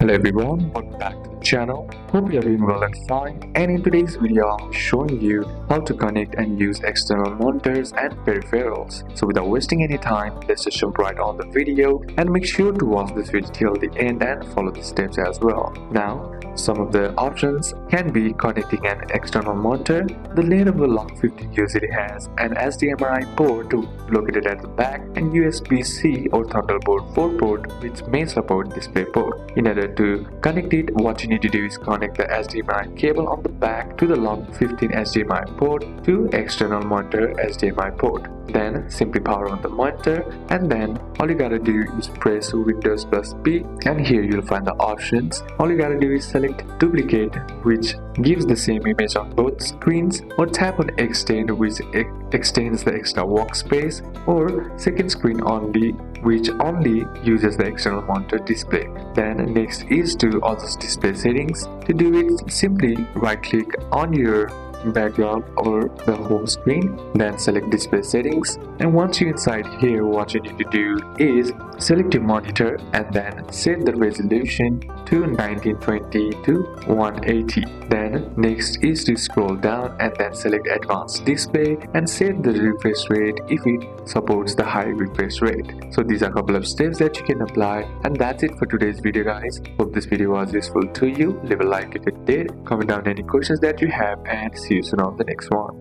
Hello everyone, welcome back to the channel. Hope you are doing well and fine. And in today's video, I'll be showing you how to connect and use external monitors and peripherals. So without wasting any time, let's just jump right on the video and make sure to watch this video till the end and follow the steps as well. Now, some of the options can be connecting an external monitor. The Lenovo LOQ usually has an HDMI port located at the back and USB-C or Thunderbolt 4 port which may support DisplayPort. In order to connect it, what you need to do is connect the HDMI cable on the back to the LOQ HDMI port to external monitor HDMI port. Then simply power on the monitor, and then all you gotta do is press Windows plus B, and here you'll find the options. All you gotta do is select duplicate, which gives the same image on both screens, or tap on extend, which extends the extra workspace, or second screen only, which only uses the external monitor display. Then next is to also display settings. To do it, simply right click on your background or the home screen, then select display settings, and once you're inside here, what you need to do is select your monitor and then set the resolution to 1920 to 180. Then next is to scroll down and then select advanced display and set the refresh rate if it supports the high refresh rate. So these are a couple of steps that you can apply, and that's it for today's video, guys. Hope this video was useful to you. Leave a like if it did, comment down any questions that you have, and see you soon on the next one.